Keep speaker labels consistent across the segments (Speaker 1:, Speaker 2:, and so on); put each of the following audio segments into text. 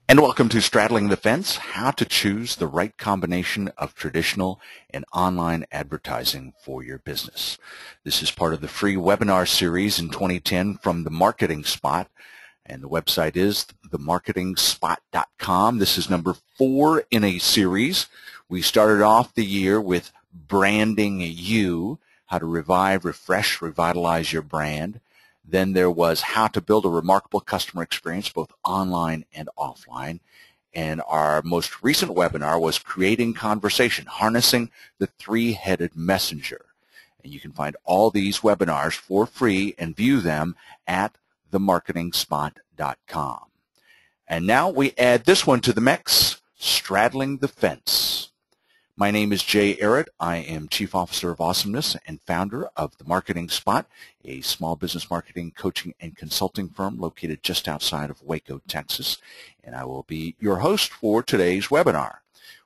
Speaker 1: And welcome to Straddling the Fence, how to choose the right combination of traditional and online advertising for your business. This is part of the free webinar series in 2010 from The Marketing Spot, and the website is themarketingspot.com. This is number 4 in a series. We started off the year with branding you, how to revive, refresh, revitalize your brand. Then there was how to build a remarkable customer experience, both online and offline. And our most recent webinar was creating conversation, harnessing the three-headed messenger. And you can find all these webinars for free and view them at themarketingspot.com. And now we add this one to the mix, Straddling the Fence. My name is Jay-Ehret. I am Chief Officer of Awesomeness and founder of The Marketing Spot, a small business marketing, coaching, and consulting firm located just outside of Waco, Texas. And I will be your host for today's webinar,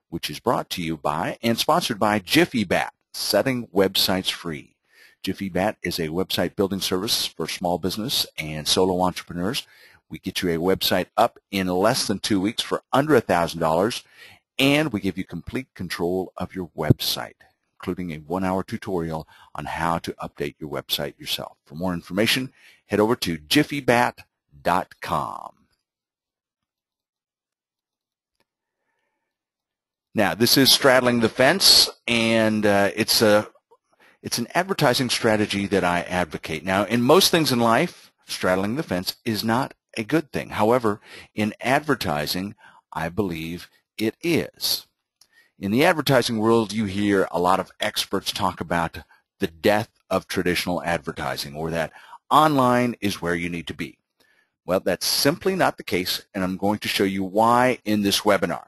Speaker 1: which is brought to you by and sponsored by Jiffy-Bat, Setting Websites Free. Jiffy-Bat is a website building service for small business and solo entrepreneurs. We get you a website up in less than 2 weeks for under $1,000. And we give you complete control of your website, including a 1-hour tutorial on how to update your website yourself. For more information, head over to jiffybat.com. Now, this is Straddling the Fence, and it's an advertising strategy that I advocate. Now, in most things in life, straddling the fence is not a good thing. However, in advertising, I believe it is. In the advertising world, you hear a lot of experts talk about the death of traditional advertising, or that online is where you need to be. Well, that's simply not the case, and I'm going to show you why in this webinar.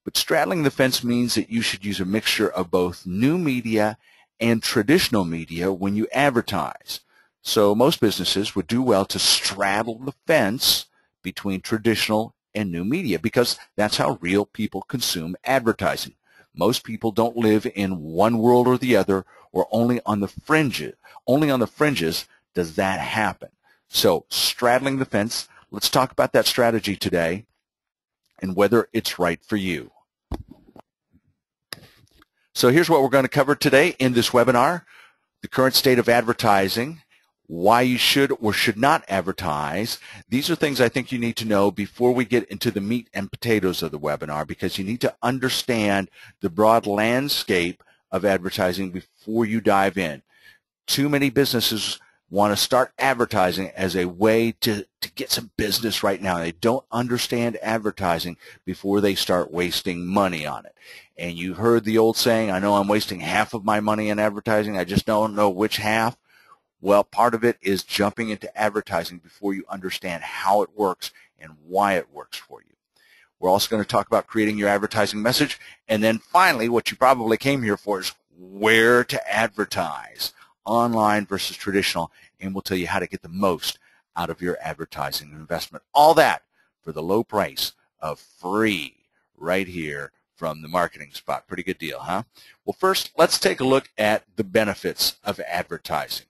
Speaker 1: But straddling the fence means that you should use a mixture of both new media and traditional media when you advertise. So most businesses would do well to straddle the fence between traditional and new media, because that's how real people consume advertising. Most people don't live in one world or the other, or only on the fringes. Only on the fringes does that happen. So straddling the fence, let's talk about that strategy today and whether it's right for you. So here's what we're going to cover today in this webinar: the current state of advertising, why you should or should not advertise. These are things I think you need to know before we get into the meat and potatoes of the webinar, because you need to understand the broad landscape of advertising before you dive in. Too many businesses want to start advertising as a way to get some business right now. They don't understand advertising before they start wasting money on it. And you've heard the old saying, I know I'm wasting half of my money in advertising, I just don't know which half. Well, part of it is jumping into advertising before you understand how it works and why it works for you. We're also going to talk about creating your advertising message. And then finally, what you probably came here for is where to advertise, online versus traditional. And we'll tell you how to get the most out of your advertising investment. All that for the low price of free right here from the Marketing Spot. Pretty good deal, huh? Well, first, let's take a look at the benefits of advertising.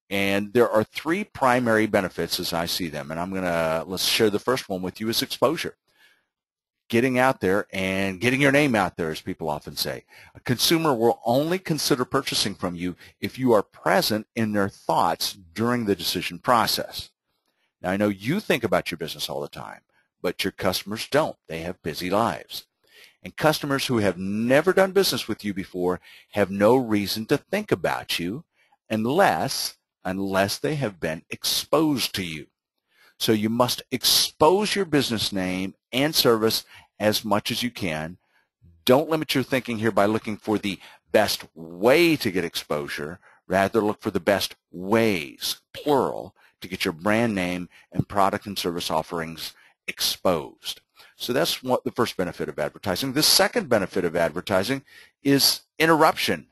Speaker 1: And there are 3 primary benefits as I see them, and let's share the first one with you, is exposure. Getting out there and getting your name out there, as people often say. A consumer will only consider purchasing from you if you are present in their thoughts during the decision process. Now, I know you think about your business all the time, but your customers don't. They have busy lives. And customers who have never done business with you before have no reason to think about you unless they have been exposed to you. So you must expose your business name and service as much as you can. Don't limit your thinking here by looking for the best way to get exposure. Rather, look for the best ways, plural, to get your brand name and product and service offerings exposed. So that's what the first benefit of advertising. The second benefit of advertising is interrupting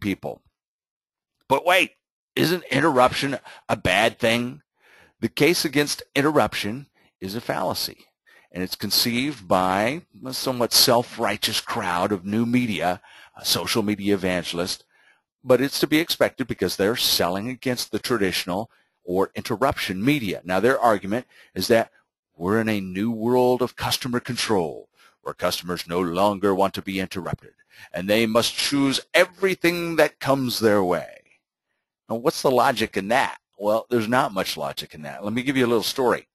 Speaker 1: people. But wait, isn't interruption a bad thing? The case against interruption is a fallacy, and it's conceived by a somewhat self-righteous crowd of new media, social media evangelists, but it's to be expected because they're selling against the traditional or interruption media. Now, their argument is that We're in a new world of customer control, where customers no longer want to be interrupted, and they must choose everything that comes their way. Now, what's the logic in that? Well, there's not much logic in that. Let me give you a little story.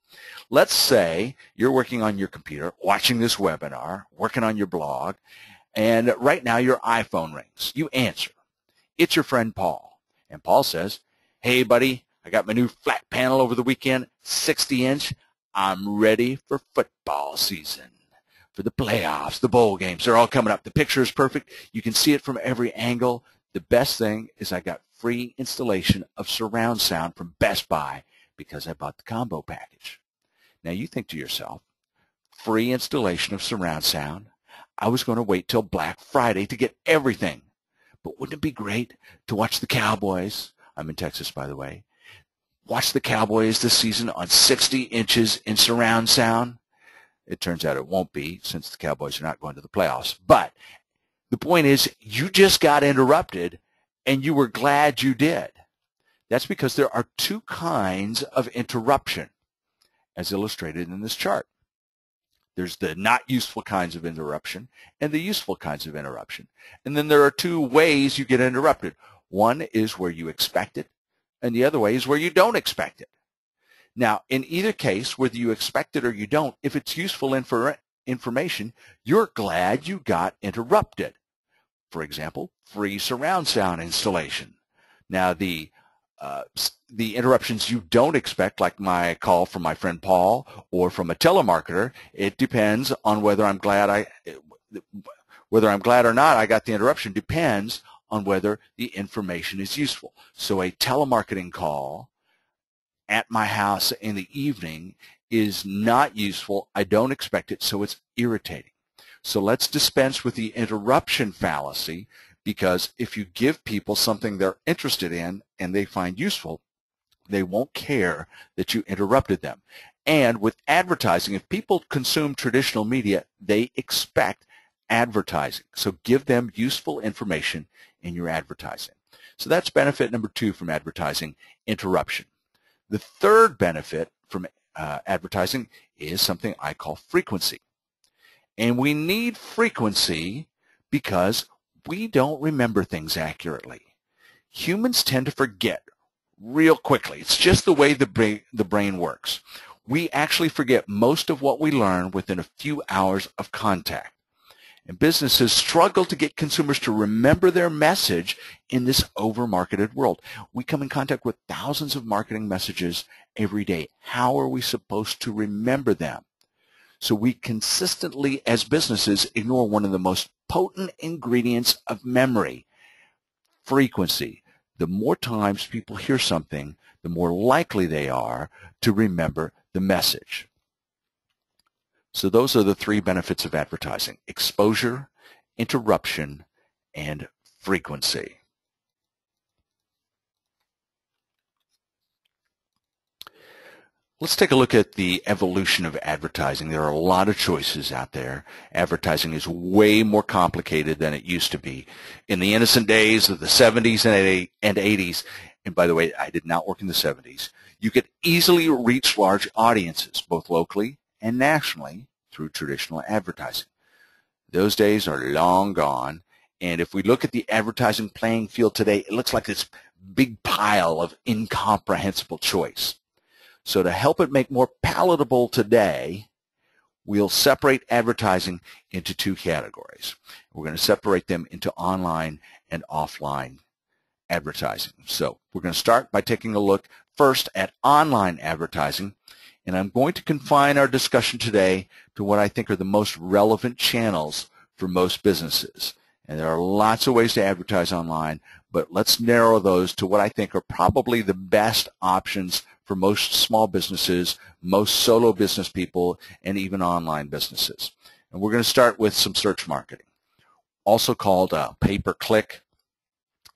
Speaker 1: Let's say you're working on your computer, watching this webinar, working on your blog, and right now your iPhone rings. You answer. It's your friend Paul. And Paul says, "Hey, buddy, I got my new flat panel over the weekend, 60-inch. I'm ready for football season, for the playoffs, the bowl games. They're all coming up. The picture is perfect. You can see it from every angle. The best thing is I got free installation of surround sound from Best Buy because I bought the combo package." Now you think to yourself, free installation of surround sound? I was going to wait till Black Friday to get everything. But wouldn't it be great to watch the Cowboys? I'm in Texas, by the way. Watch the Cowboys this season on 60 inches in surround sound? It turns out it won't be, since the Cowboys are not going to the playoffs. But the point is, you just got interrupted, and you were glad you did. That's because there are two kinds of interruption, as illustrated in this chart. There's the not useful kinds of interruption and the useful kinds of interruption. And then there are two ways you get interrupted. One is where you expect it, and the other way is where you don't expect it. Now, in either case, whether you expect it or you don't, if it's useful information, you're glad you got interrupted. For example, free surround sound installation. Now, the interruptions you don't expect, like my call from my friend Paul or from a telemarketer, it depends on whether I'm glad or not I got the interruption, depends on whether the information is useful. So a telemarketing call at my house in the evening is not useful. I don't expect it, so it's irritating. So let's dispense with the interruption fallacy, because if you give people something they're interested in and they find useful, they won't care that you interrupted them. And with advertising, if people consume traditional media, they expect advertising. So give them useful information in your advertising. So that's benefit number 2 from advertising, interruption. The third benefit from advertising is something I call frequency. And we need frequency because we don't remember things accurately. Humans tend to forget real quickly. It's just the way the brain works. We actually forget most of what we learn within a few hours of contact. And businesses struggle to get consumers to remember their message in this over-marketed world. We come in contact with thousands of marketing messages every day. How are we supposed to remember them? So we consistently, as businesses, ignore one of the most potent ingredients of memory, frequency. The more times people hear something, the more likely they are to remember the message. So those are the 3 benefits of advertising: exposure, interruption, and frequency. Let's take a look at the evolution of advertising. There are a lot of choices out there. Advertising is way more complicated than it used to be. In the innocent days of the 70s and 80s, and by the way, I did not work in the 70s, you could easily reach large audiences, both locally and nationally, through traditional advertising. Those days are long gone, and if we look at the advertising playing field today, it looks like this big pile of incomprehensible choice. So to help it make more palatable today, we'll separate advertising into 2 categories. We're going to separate them into online and offline advertising. So we're going to start by taking a look first at online advertising, and I'm going to confine our discussion today to what I think are the most relevant channels for most businesses. And there are lots of ways to advertise online, but let's narrow those to what I think are probably the best options for most small businesses, most solo business people, and even online businesses. And we're going to start with some search marketing, also called pay-per-click.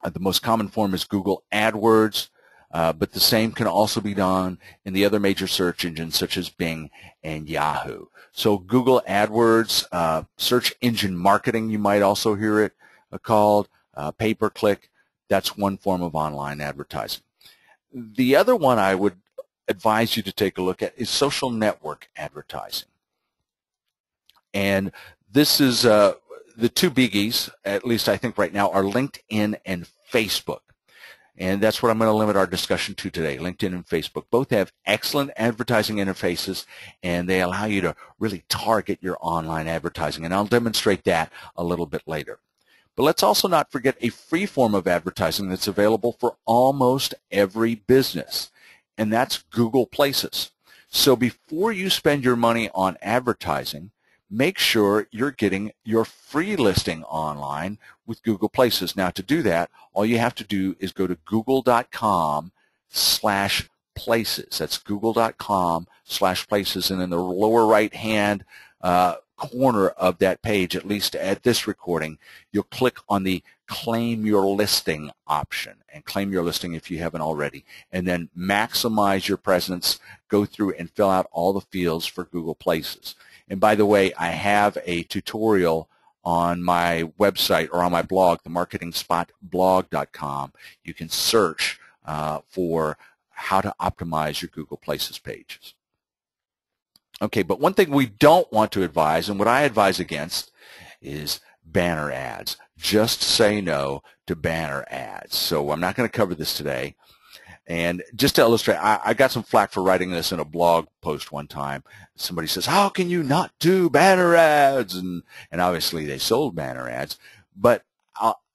Speaker 1: The most common form is Google AdWords, but the same can also be done in the other major search engines such as Bing and Yahoo. So Google AdWords, search engine marketing, you might also hear it called, pay-per-click. That's one form of online advertising. The other one I would advise you to take a look at is social network advertising. And this is the two biggies, at least I think right now, are LinkedIn and Facebook. And that's what I'm going to limit our discussion to today. LinkedIn and Facebook both have excellent advertising interfaces, and they allow you to really target your online advertising. And I'll demonstrate that a little bit later. But let's also not forget a free form of advertising that's available for almost every business, and that's Google Places. So before you spend your money on advertising, make sure you're getting your free listing online with Google Places. Now, to do that, all you have to do is go to google.com/places. That's google.com/places, and in the lower right-hand corner of that page, at least at this recording, you'll click on the Claim Your Listing option, and claim your listing if you haven't already, and then maximize your presence, go through and fill out all the fields for Google Places. And by the way, I have a tutorial on my website or on my blog, themarketingspotblog.com. You can search for how to optimize your Google Places pages. Okay, but one thing we don't want to advise, and what I advise against, is banner ads. Just say no to banner ads. So I'm not going to cover this today. And just to illustrate, I got some flack for writing this in a blog post one time. Somebody says, how can you not do banner ads? And obviously they sold banner ads. But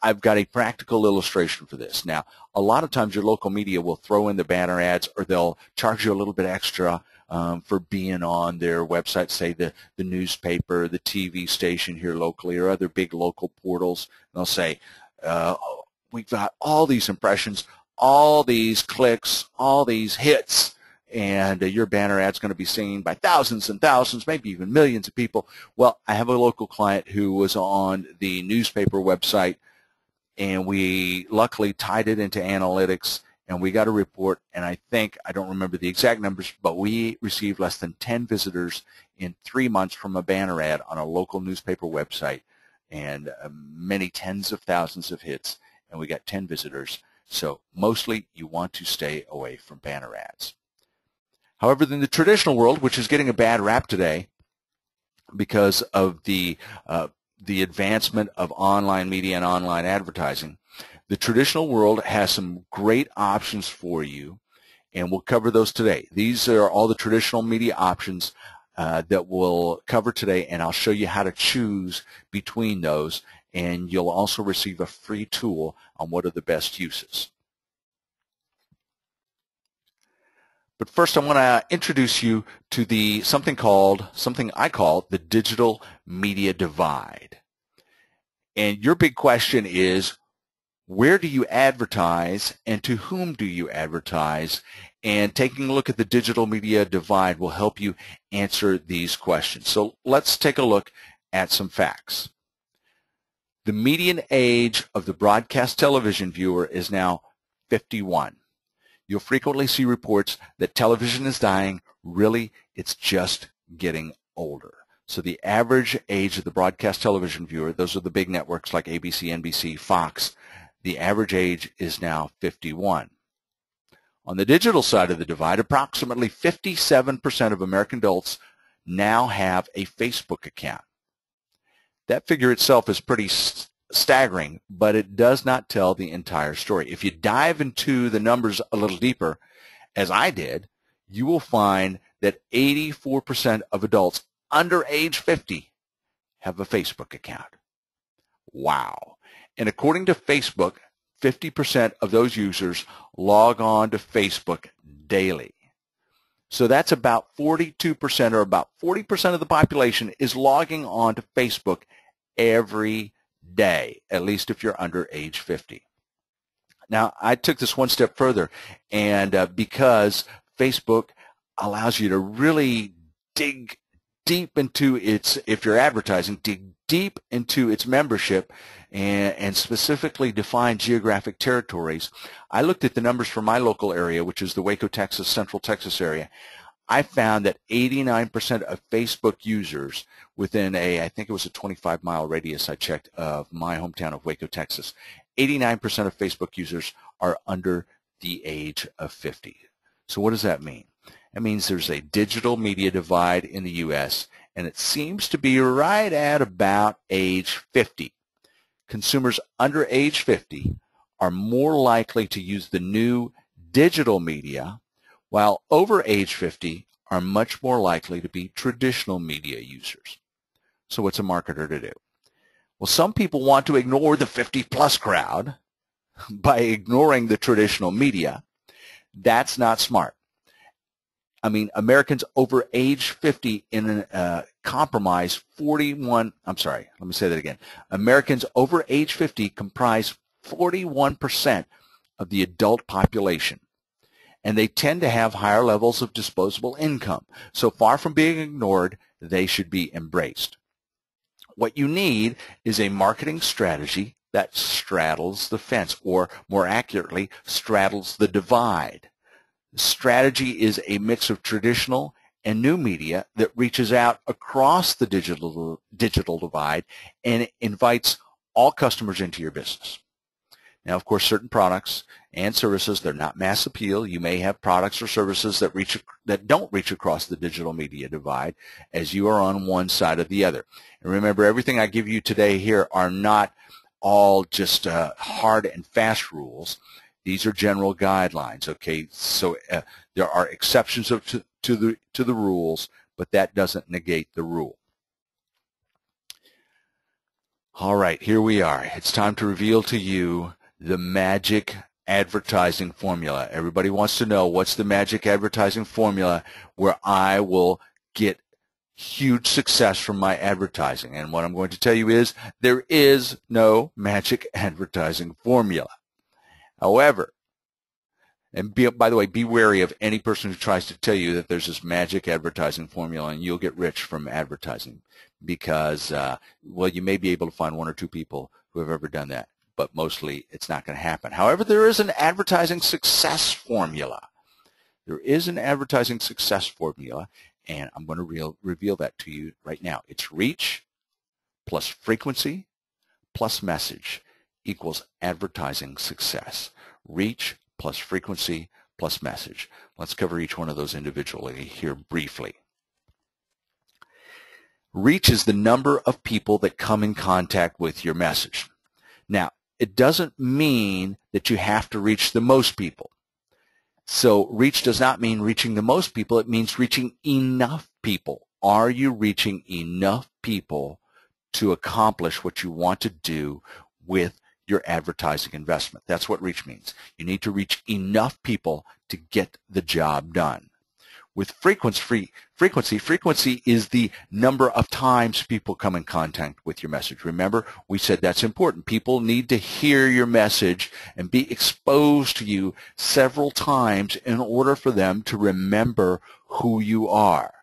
Speaker 1: I've got a practical illustration for this. Now, a lot of times your local media will throw in the banner ads, or they'll charge you a little bit extra for being on their website, say the newspaper, the TV station here locally, or other big local portals. And they'll say, we've got all these impressions, all these clicks, all these hits, and your banner ad's going to be seen by thousands and thousands, maybe even millions of people. Well, I have a local client who was on the newspaper website, and we luckily tied it into analytics, and we got a report, and I don't remember the exact numbers, but we received less than 10 visitors in 3 months from a banner ad on a local newspaper website, and many tens of thousands of hits, and we got 10 visitors. So mostly you want to stay away from banner ads. However, in the traditional world, which is getting a bad rap today because of the advancement of online media and online advertising, the traditional world has some great options for you, and we'll cover those today. These are all the traditional media options that we'll cover today, and I'll show you how to choose between those, and you'll also receive a free tool on what are the best uses. But first, I want to introduce you to something I call the digital media divide. And your big question is, where do you advertise and to whom do you advertise? And taking a look at the digital media divide will help you answer these questions. So let's take a look at some facts. The median age of the broadcast television viewer is now 51. You'll frequently see reports that television is dying. Really, it's just getting older. So the average age of the broadcast television viewer, those are the big networks like ABC, NBC, Fox, the average age is now 51. On the digital side of the divide, approximately 57% of American adults now have a Facebook account. That figure itself is pretty staggering, but it does not tell the entire story. If you dive into the numbers a little deeper, as I did, you will find that 84% of adults under age 50 have a Facebook account. Wow. And according to Facebook, 50% of those users log on to Facebook daily. So that's about 42%, or about 40% of the population is logging on to Facebook every day, at least if you're under age 50. Now, I took this one step further, and because Facebook allows you to really dig deep into if you're advertising, dig deep into its membership and specifically define geographic territories, I looked at the numbers for my local area, which is the Waco, Texas, Central Texas area. I found that 89% of Facebook users within I think it was a 25-mile radius I checked of my hometown of Waco, Texas, 89% of Facebook users are under the age of 50. So what does that mean? That means there's a digital media divide in the U.S., and it seems to be right at about age 50. Consumers under age 50 are more likely to use the new digital media, while over age 50 are much more likely to be traditional media users. So what's a marketer to do? Well, some people want to ignore the 50-plus crowd by ignoring the traditional media. That's not smart. I mean, Americans over age 50 comprise 41, I'm sorry, let me say that again. Americans over age 50 comprise 41% of the adult population, and they tend to have higher levels of disposable income. So far from being ignored, they should be embraced. What you need is a marketing strategy that straddles the fence, or more accurately, straddles the divide. Strategy is a mix of traditional and new media that reaches out across the digital divide and invites all customers into your business. Now, of course, certain products and services, they're not mass appeal. You may have products or services that don't reach across the digital media divide, as you are on one side or the other. And remember, everything I give you today here are not all just hard and fast rules. These are general guidelines, okay? So there are exceptions to the rules, but that doesn't negate the rule. All right, here we are. It's time to reveal to you the magic advertising formula. Everybody wants to know, what's the magic advertising formula where I will get huge success from my advertising? And what I'm going to tell you is there is no magic advertising formula. However, and by the way, be wary of any person who tries to tell you that there's this magic advertising formula and you'll get rich from advertising, because, well, you may be able to find one or two people who have ever done that, but mostly it's not going to happen. However, there is an advertising success formula. There is an advertising success formula, and I'm going to reveal that to you right now. It's reach plus frequency plus message equals advertising success. Reach plus frequency plus message. Let's cover each one of those individually here briefly. Reach is the number of people that come in contact with your message. Now, it doesn't mean that you have to reach the most people. So reach does not mean reaching the most people. It means reaching enough people. Are you reaching enough people to accomplish what you want to do with your advertising investment? That's what reach means. You need to reach enough people to get the job done. With frequency is the number of times people come in contact with your message. Remember, we said that's important. People need to hear your message and be exposed to you several times in order for them to remember who you are.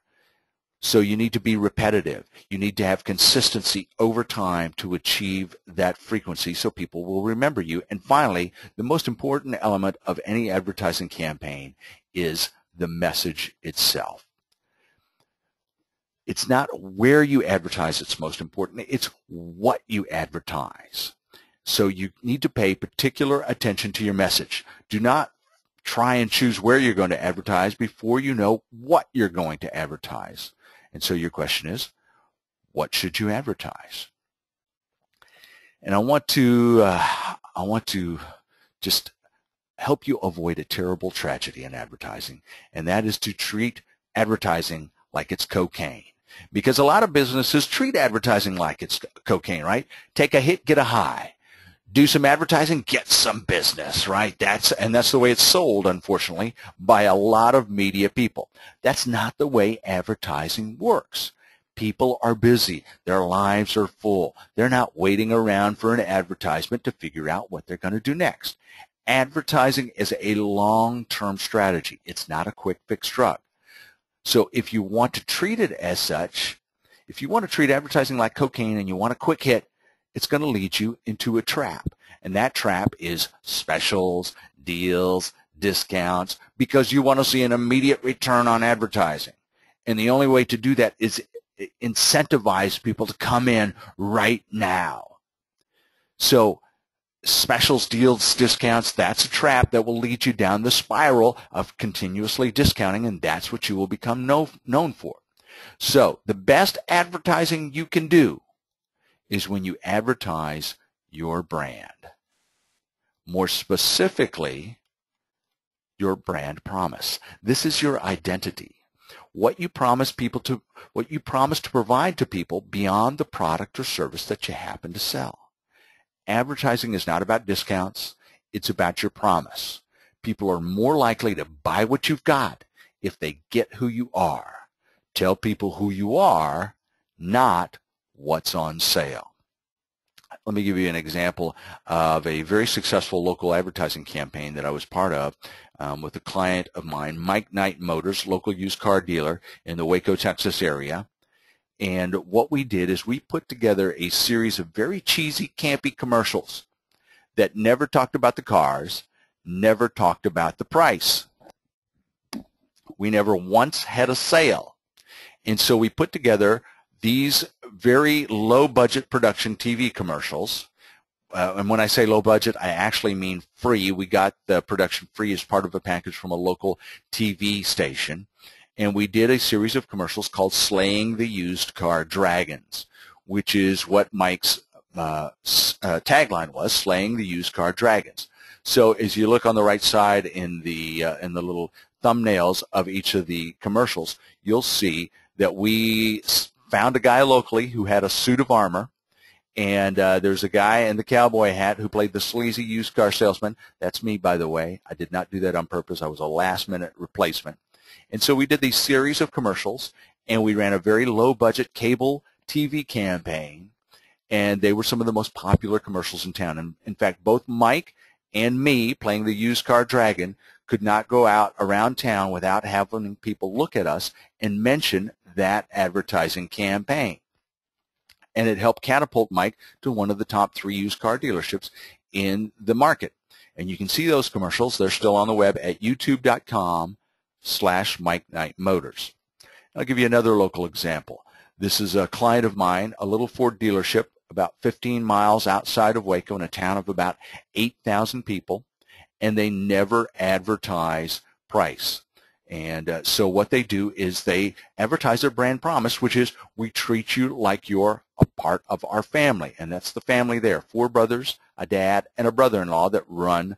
Speaker 1: So you need to be repetitive. You need to have consistency over time to achieve that frequency so people will remember you. And finally, the most important element of any advertising campaign is the message itself. It's not where you advertise that's most important. It's what you advertise. So you need to pay particular attention to your message. Do not try and choose where you're going to advertise before you know what you're going to advertise. And so your question is, what should you advertise? And I want to just help you avoid a terrible tragedy in advertising, and that is to treat advertising like it's cocaine. Because a lot of businesses treat advertising like it's cocaine, right? Take a hit, get a high. Do some advertising, get some business, right? That's the way it's sold, unfortunately, by a lot of media people. That's not the way advertising works. People are busy. Their lives are full. They're not waiting around for an advertisement to figure out what they're going to do next. Advertising is a long-term strategy. It's not a quick fix drug. So if you want to treat it as such, if you want to treat advertising like cocaine and you want a quick hit, it's going to lead you into a trap. And that trap is specials, deals, discounts, because you want to see an immediate return on advertising. And the only way to do that is incentivize people to come in right now. So specials, deals, discounts, that's a trap that will lead you down the spiral of continuously discounting, and that's what you will become known for. So the best advertising you can do is when you advertise your brand. More specifically, your brand promise. This is your identity. What you promise to provide to people beyond the product or service that you happen to sell. Advertising is not about discounts. It's about your promise. People are more likely to buy what you've got if they get who you are. Tell people who you are, not what's on sale. Let me give you an example of a very successful local advertising campaign that I was part of with a client of mine, Mike Knight Motors, local used car dealer in the Waco, Texas area. And what we did is we put together a series of very cheesy, campy commercials that never talked about the cars, never talked about the price. We never once had a sale. And so we put together these very low-budget production TV commercials. And when I say low budget, I actually mean free. We got the production free as part of a package from a local TV station. And we did a series of commercials called Slaying the Used Car Dragons, which is what Mike's tagline was, Slaying the Used Car Dragons. So as you look on the right side in the little thumbnails of each of the commercials, you'll see that we found a guy locally who had a suit of armor, and there's a guy in the cowboy hat who played the sleazy used car salesman. That's me, by the way. I did not do that on purpose. I was a last-minute replacement. And so we did these series of commercials, and we ran a very low-budget cable TV campaign, and they were some of the most popular commercials in town. And in fact, both Mike and me, playing the used car dragon, could not go out around town without having people look at us and mention that advertising campaign. And it helped catapult Mike to one of the top 3 used car dealerships in the market. And you can see those commercials. They're still on the web at youtube.com/Mike Knight Motors. I'll give you another local example. This is a client of mine, a little Ford dealership about 15 miles outside of Waco in a town of about 8,000 people, and they never advertise price. And so what they do is they advertise their brand promise, which is, we treat you like you're a part of our family. And that's the family there, 4 brothers, a dad, and a brother-in-law that run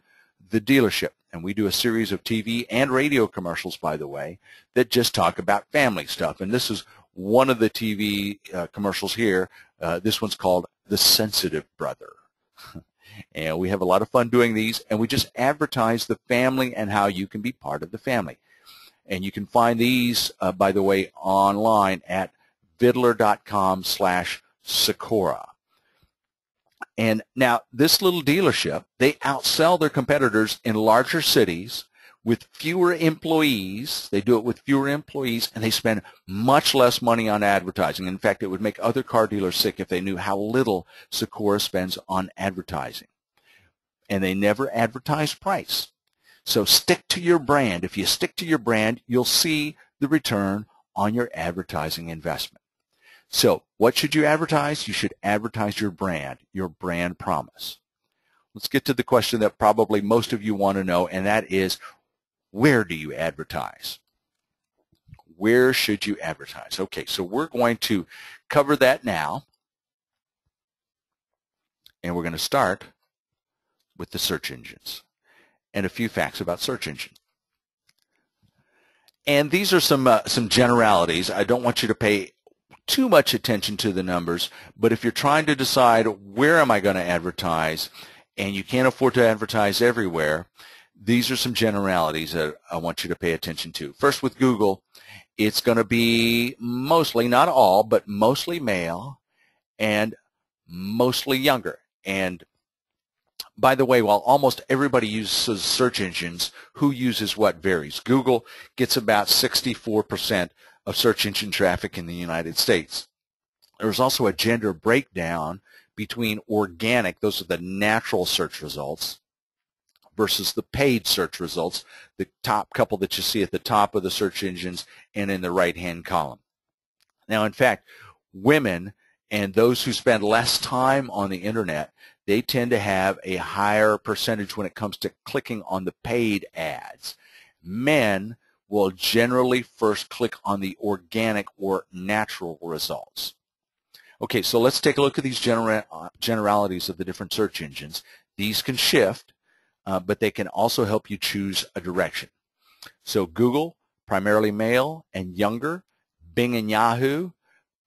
Speaker 1: the dealership. And we do a series of TV and radio commercials, by the way, that just talk about family stuff. And this is one of the TV commercials here. This one's called The Sensitive Brother. And we have a lot of fun doing these, and we just advertise the family and how you can be part of the family. And you can find these, by the way, online at vidler.com/Sakura. And now this little dealership, they outsell their competitors in larger cities with fewer employees. They do it with fewer employees, and they spend much less money on advertising. In fact, it would make other car dealers sick if they knew how little Sakura spends on advertising. And they never advertise price. So stick to your brand. If you stick to your brand, you'll see the return on your advertising investment. So what should you advertise? You should advertise your brand promise. Let's get to the question that probably most of you want to know, and that is, where do you advertise? Where should you advertise? Okay, so we're going to cover that now, and we're going to start with the search engines and a few facts about search engines. And these are some generalities. I don't want you to pay too much attention to the numbers, but if you're trying to decide where am I going to advertise and you can't afford to advertise everywhere, these are some generalities that I want you to pay attention to. First, with Google, it's going to be mostly, not all, but mostly male and mostly younger. And by the way, while almost everybody uses search engines, who uses what varies. Google gets about 64% of search engine traffic in the United States. There's also a gender breakdown between organic, those are the natural search results, versus the paid search results, the top couple that you see at the top of the search engines and in the right-hand column. Now, in fact, women and those who spend less time on the internet they tend to have a higher percentage when it comes to clicking on the paid ads. Men will generally first click on the organic or natural results. Okay, so let's take a look at these generalities of the different search engines. These can shift, but they can also help you choose a direction. So Google, primarily male and younger. Bing and Yahoo,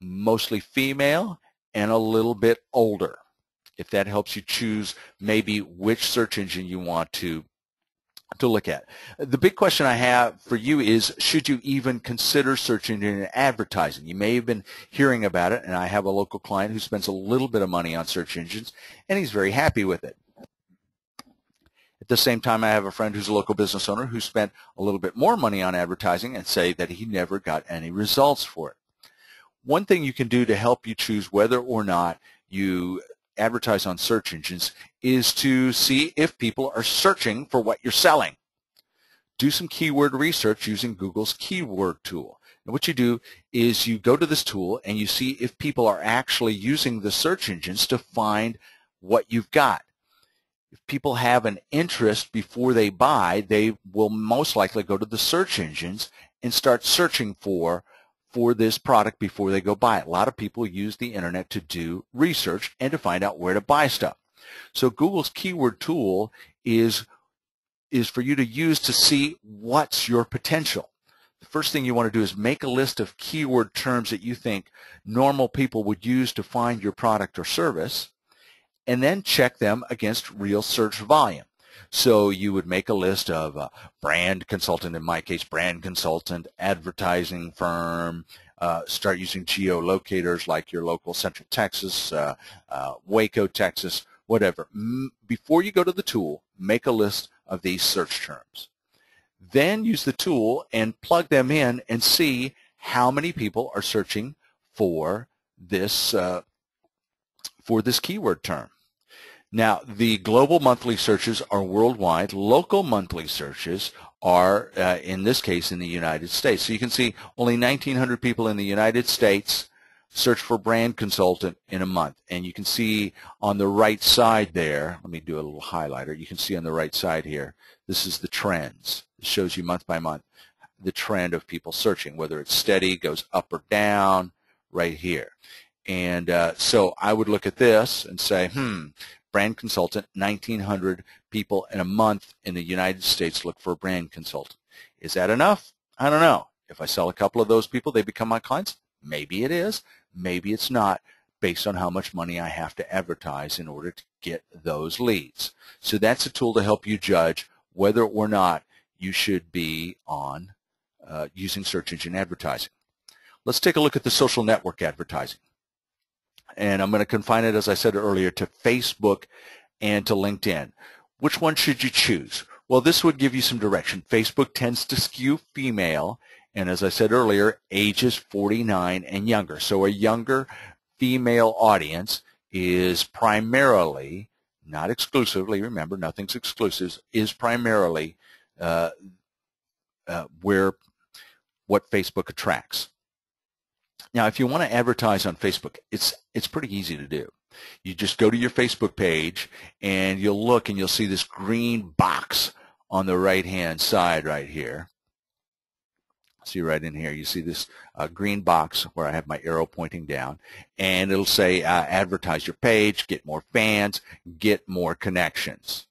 Speaker 1: mostly female and a little bit older. If that helps you choose maybe which search engine you want to look at. The big question I have for you is, should you even consider search engine advertising? You may have been hearing about it, and I have a local client who spends a little bit of money on search engines, and he's very happy with it. At the same time, I have a friend who's a local business owner who spent a little bit more money on advertising and say that he never got any results for it. One thing you can do to help you choose whether or not you advertise on search engines is to see if people are searching for what you're selling. Do some keyword research using Google's keyword tool. And what you do is you go to this tool and you see if people are actually using the search engines to find what you've got. If people have an interest before they buy, they will most likely go to the search engines and start searching for this product before they go buy it. A lot of people use the internet to do research and to find out where to buy stuff. So Google's keyword tool is for you to use to see what's your potential. The first thing you want to do is make a list of keyword terms that you think normal people would use to find your product or service, and then check them against real search volume. So you would make a list of brand consultant, in my case, brand consultant, advertising firm, start using geolocators like your local Central Texas, Waco, Texas, whatever. Before you go to the tool, make a list of these search terms. Then use the tool and plug them in and see how many people are searching for this keyword term. Now, the global monthly searches are worldwide. Local monthly searches are, in this case, in the United States. So you can see only 1,900 people in the United States search for brand consultant in a month. And you can see on the right side there, let me do a little highlighter. You can see on the right side here, this is the trends. It shows you month by month the trend of people searching, whether it's steady, goes up or down, right here. And so I would look at this and say, brand consultant, 1,900 people in a month in the United States look for a brand consultant. Is that enough? I don't know. If I sell a couple of those people, they become my clients? Maybe it is. Maybe it's not, based on how much money I have to advertise in order to get those leads. So that's a tool to help you judge whether or not you should be on using search engine advertising. Let's take a look at the social network advertising. And I'm going to confine it, as I said earlier, to Facebook and to LinkedIn. Which one should you choose? Well, this would give you some direction. Facebook tends to skew female, and as I said earlier, ages 49 and younger. So a younger female audience is primarily, not exclusively, remember, nothing's exclusive, is primarily what Facebook attracts. Now, if you want to advertise on Facebook, it's pretty easy to do. You just go to your Facebook page, and you'll look, and you'll see this green box on the right-hand side right here. See right in here, you see this green box where I have my arrow pointing down, and it'll say advertise your page, get more fans, get more connections.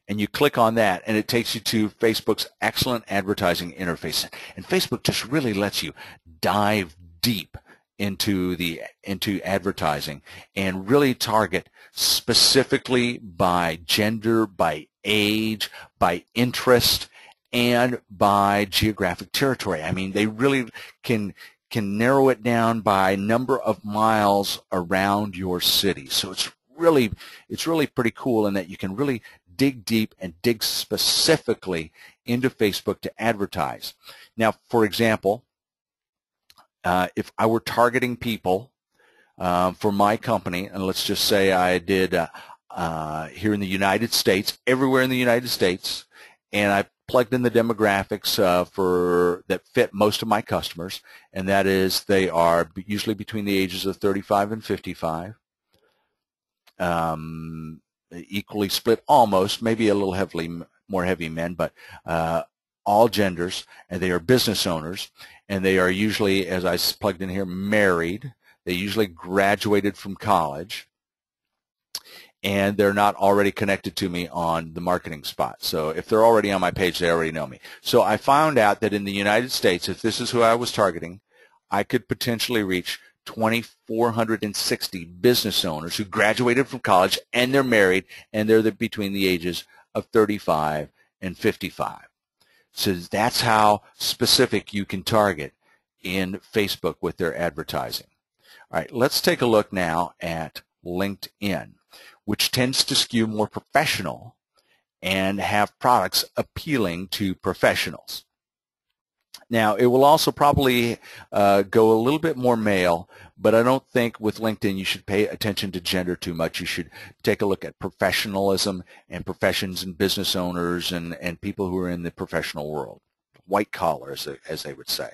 Speaker 1: And you click on that, and it takes you to Facebook's excellent advertising interface. And Facebook just really lets you dive deep into advertising and really target specifically by gender, by age, by interest, and by geographic territory. I mean, they really can narrow it down by number of miles around your city. So it's really pretty cool in that you can really dig deep and dig specifically into Facebook to advertise. Now, for example, if I were targeting people for my company, and let's just say I did here in the United States, everywhere in the United States, and I plugged in the demographics that fit most of my customers, and that is they are usually between the ages of 35 and 55. equally split, almost, maybe a little more heavy men, but all genders, and they are business owners, and they are usually, as I plugged in here, married. They usually graduated from college, and they're not already connected to me on the marketing spot. So if they're already on my page, they already know me. So I found out that in the United States, if this is who I was targeting, I could potentially reach 2,460 business owners who graduated from college, and they're married, and they're between the ages of 35 and 55. So that's how specific you can target in Facebook with their advertising. All right, let's take a look now at LinkedIn, which tends to skew more professional and have products appealing to professionals. Now, it will also probably go a little bit more male, but I don't think with LinkedIn you should pay attention to gender too much. You should take a look at professionalism and professions and business owners and people who are in the professional world, white collar, as they would say.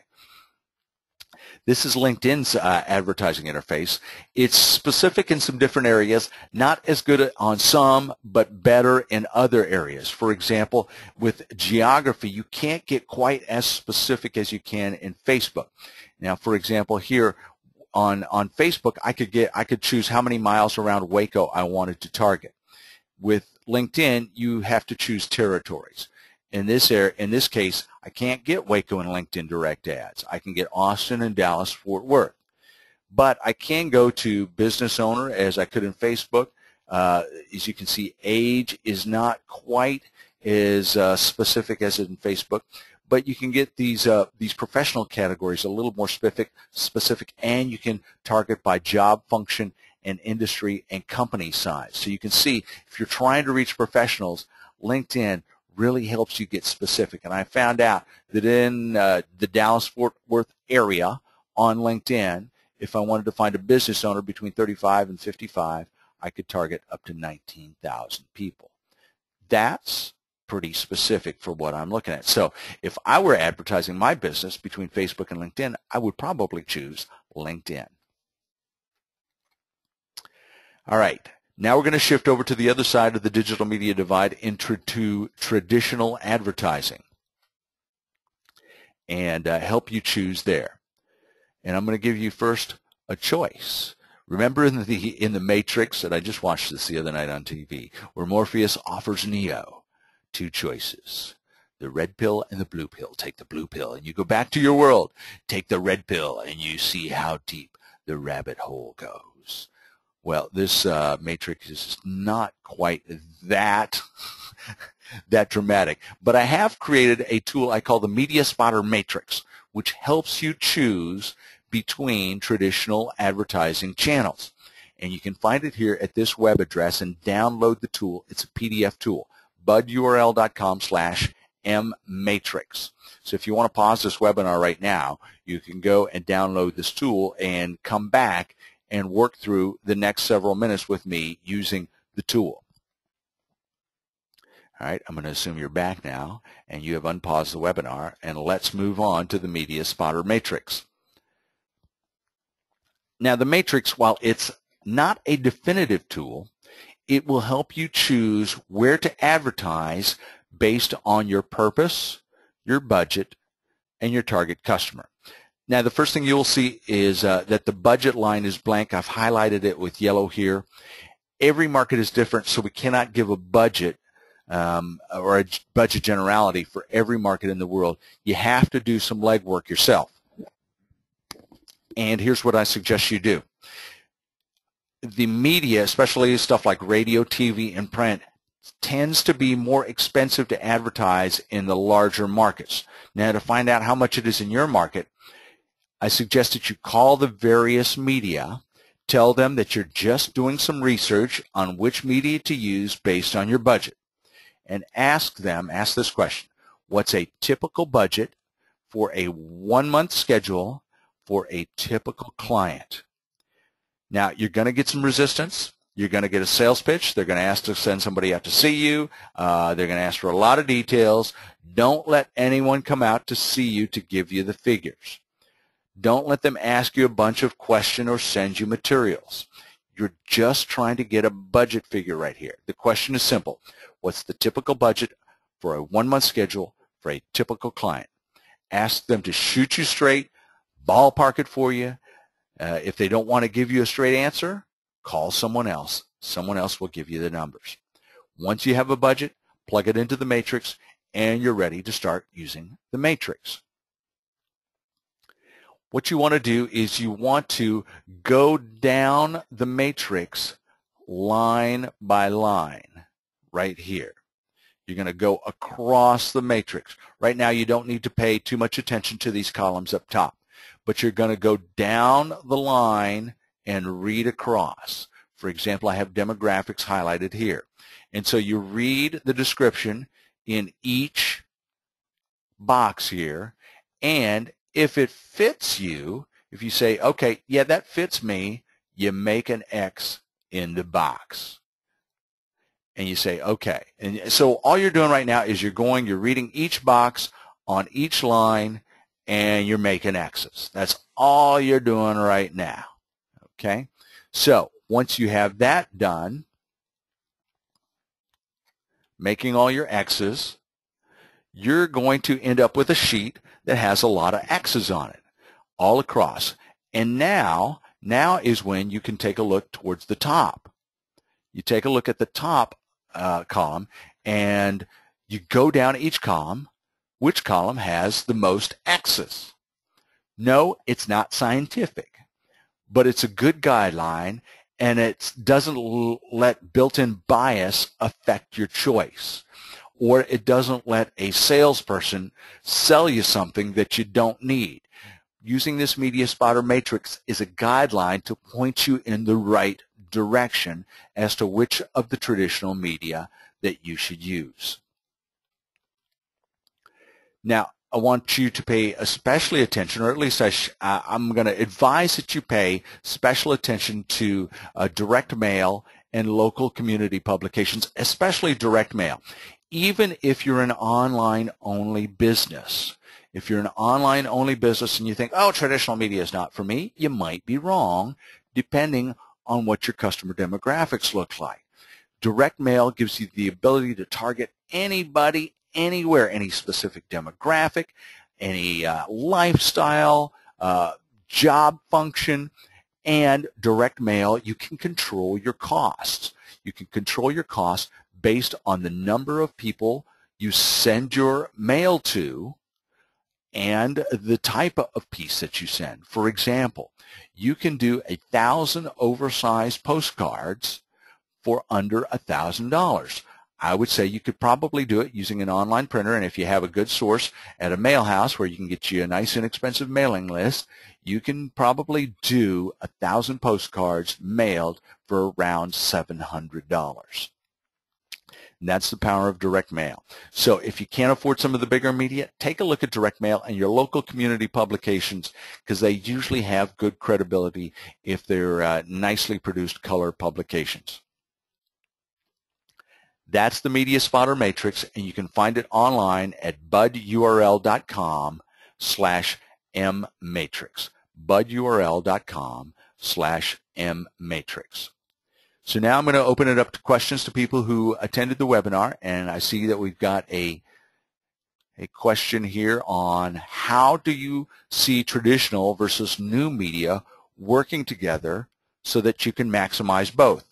Speaker 1: This is LinkedIn's advertising interface. It's specific in some different areas, not as good on some, but better in other areas. For example, with geography, you can't get quite as specific as you can in Facebook. Now, for example, here on Facebook, I could choose how many miles around Waco I wanted to target. With LinkedIn, you have to choose territories. In this case, I can't get Waco and LinkedIn direct ads. I can get Austin and Dallas, Fort Worth. But I can go to business owner as I could in Facebook. As you can see, age is not quite as specific as in Facebook. But you can get these professional categories a little more specific, and you can target by job function and industry and company size. So you can see if you're trying to reach professionals, LinkedIn really helps you get specific. And I found out that in the Dallas-Fort Worth area on LinkedIn, if I wanted to find a business owner between 35 and 55, I could target up to 19,000 people. That's pretty specific for what I'm looking at. So if I were advertising my business between Facebook and LinkedIn, I would probably choose LinkedIn. All right. Now we're going to shift over to the other side of the digital media divide into traditional advertising and help you choose there. And I'm going to give you first a choice. Remember in the Matrix, that I just watched this the other night on TV, where Morpheus offers Neo two choices, the red pill and the blue pill. Take the blue pill and you go back to your world. Take the red pill and you see how deep the rabbit hole goes. Well, this matrix is not quite that dramatic, but I have created a tool I call the Media Spotter Matrix, which helps you choose between traditional advertising channels. And you can find it here at this web address and download the tool. It's a PDF tool, budurl.com/mmatrix. So if you want to pause this webinar right now, you can go and download this tool and come back and work through the next several minutes with me using the tool. All right, I'm going to assume you're back now and you have unpaused the webinar, and let's move on to the Media Spotter Matrix. Now the Matrix, while it's not a definitive tool, it will help you choose where to advertise based on your purpose, your budget, and your target customer. Now, the first thing you'll see is that the budget line is blank. I've highlighted it with yellow here. Every market is different, so we cannot give a budget or a budget generality for every market in the world. You have to do some legwork yourself. And here's what I suggest you do. The media, especially stuff like radio, TV, and print, tends to be more expensive to advertise in the larger markets. Now, to find out how much it is in your market, I suggest that you call the various media, tell them that you're just doing some research on which media to use based on your budget, and ask this question: what's a typical budget for a 1-month schedule for a typical client? Now, you're going to get some resistance. You're going to get a sales pitch. They're going to ask to send somebody out to see you. They're going to ask for a lot of details. Don't let anyone come out to see you to give you the figures. Don't let them ask you a bunch of questions or send you materials. You're just trying to get a budget figure right here. The question is simple. What's the typical budget for a 1-month schedule for a typical client? Ask them to shoot you straight, ballpark it for you. If they don't want to give you a straight answer, call someone else. Someone else will give you the numbers. Once you have a budget, plug it into the matrix, and you're ready to start using the matrix. What you want to do is you want to go down the matrix line by line right here. You're going to go across the matrix. Right now you don't need to pay too much attention to these columns up top, but you're going to go down the line and read across. For example, I have demographics highlighted here. And so you read the description in each box here, and if it fits you, if you say, okay, yeah, that fits me, you make an X in the box. And you say, okay. And so all you're doing right now is you're reading each box on each line, and you're making X's. That's all you're doing right now. Okay? So once you have that done, making all your X's, you're going to end up with a sheet that has a lot of X's on it, all across. And now is when you can take a look towards the top. You take a look at the top column, and you go down each column. Which column has the most X's? No, it's not scientific, but it's a good guideline, and it doesn't let built-in bias affect your choice, or it doesn't let a salesperson sell you something that you don't need. Using this media spotter matrix is a guideline to point you in the right direction as to which of the traditional media that you should use. Now, I want you to pay especially attention, or at least I'm going to advise that you pay special attention to direct mail and local community publications, especially direct mail. Even if you're an online-only business, if you're an online-only business and you think, oh, traditional media is not for me, you might be wrong, depending on what your customer demographics look like. Direct mail gives you the ability to target anybody, anywhere, any specific demographic, any lifestyle, job function, and direct mail, you can control your costs. You can control your costs based on the number of people you send your mail to and the type of piece that you send. For example, you can do 1,000 oversized postcards for under $1,000. I would say you could probably do it using an online printer, and if you have a good source at a mail house where you can get you a nice inexpensive mailing list, you can probably do 1,000 postcards mailed for around $700. And that's the power of direct mail. So if you can't afford some of the bigger media, take a look at direct mail and your local community publications, because they usually have good credibility if they're nicely produced color publications. That's the Media Spotter Matrix, and you can find it online at budurl.com/mmatrix. budurl.com/mmatrix. So now I'm going to open it up to questions to people who attended the webinar, and I see that we've got a question here on how do you see traditional versus new media working together so that you can maximize both.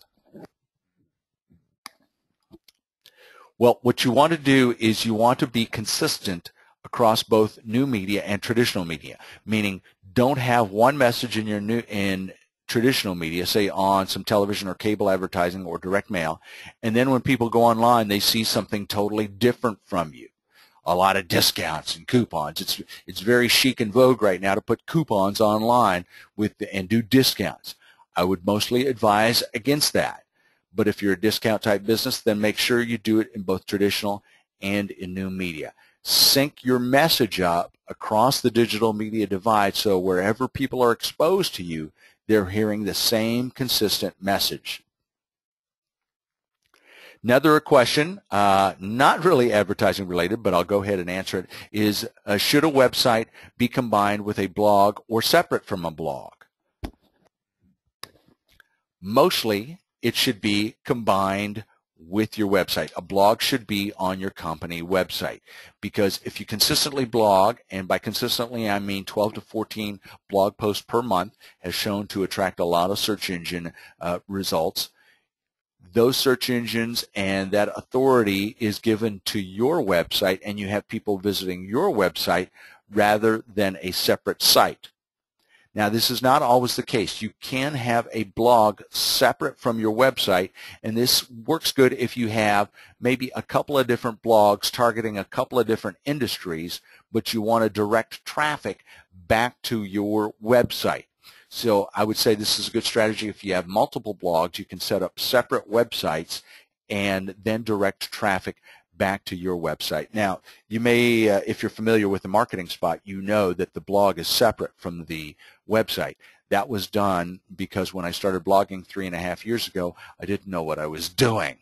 Speaker 1: Well, what you want to do is you want to be consistent across both new media and traditional media, meaning don't have one message in traditional media, say on some television or cable advertising or direct mail, and then when people go online, they see something totally different from you. A lot of discounts and coupons. It's very chic and vogue right now to put coupons online and do discounts. I would mostly advise against that. But if you're a discount type business, then make sure you do it in both traditional and in new media. Sync your message up across the digital media divide so wherever people are exposed to you, they're hearing the same consistent message. Another question, not really advertising related, but I'll go ahead and answer it, is should a website be combined with a blog or separate from a blog? Mostly, it should be combined with your website. A blog should be on your company website, because if you consistently blog, and by consistently I mean 12 to 14 blog posts per month, has shown to attract a lot of search engine results. Those search engines and that authority is given to your website, and you have people visiting your website rather than a separate site. Now, this is not always the case. You can have a blog separate from your website, and this works good if you have maybe a couple of different blogs targeting a couple of different industries, but you want to direct traffic back to your website. So I would say this is a good strategy. If you have multiple blogs, you can set up separate websites and then direct traffic back to your website. Now, you may, if you're familiar with the Marketing Spot, you know that the blog is separate from the website. That was done because when I started blogging 3.5 years ago, I didn't know what I was doing.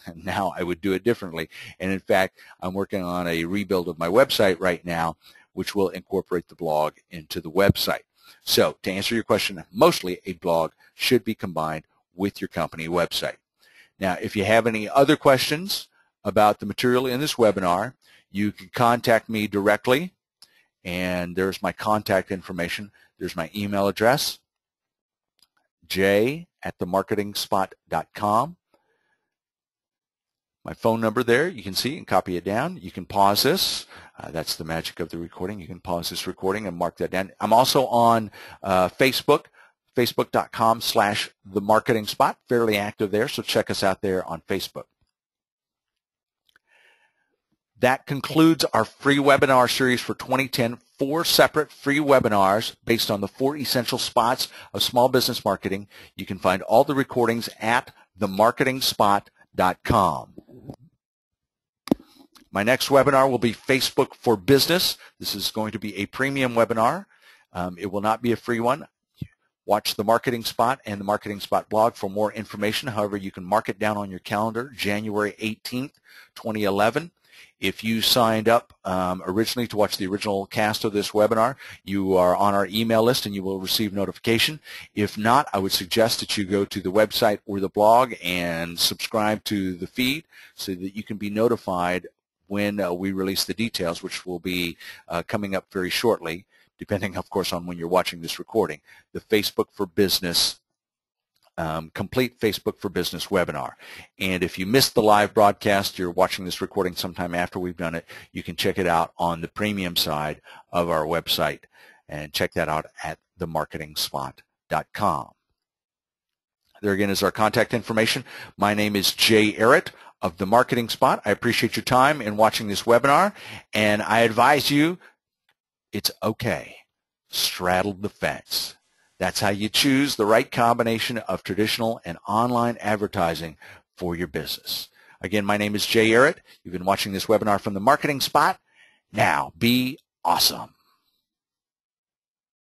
Speaker 1: And now I would do it differently. And in fact, I'm working on a rebuild of my website right now, which will incorporate the blog into the website. So to answer your question, mostly a blog should be combined with your company website. Now, if you have any other questions about the material in this webinar, you can contact me directly, and there's my contact information. There's my email address, jay@themarketingspot.com. My phone number there, you can see and copy it down. You can pause this. That's the magic of the recording. You can pause this recording and mark that down. I'm also on Facebook, facebook.com/themarketingspot, fairly active there, so check us out there on Facebook. That concludes our free webinar series for 2010, 4 separate free webinars based on the 4 essential spots of small business marketing. You can find all the recordings at themarketingspot.com. My next webinar will be Facebook for Business. This is going to be a premium webinar. It will not be a free one. Watch the Marketing Spot and the Marketing Spot blog for more information. However, you can mark it down on your calendar, January 18th, 2011. If you signed up originally to watch the original cast of this webinar, you are on our email list and you will receive notification. If not, I would suggest that you go to the website or the blog and subscribe to the feed so that you can be notified when we release the details, which will be coming up very shortly, depending, of course, on when you're watching this recording. The Facebook for Business complete Facebook for Business webinar. And if you missed the live broadcast, you're watching this recording sometime after we've done it, you can check it out on the premium side of our website, and check that out at themarketingspot.com. There again is our contact information. My name is Jay-Ehret of The Marketing Spot. I appreciate your time in watching this webinar, and I advise you, it's okay. Straddle the fence. That's how you choose the right combination of traditional and online advertising for your business. Again, my name is Jay-Ehret. You've been watching this webinar from The Marketing Spot. Now, be awesome.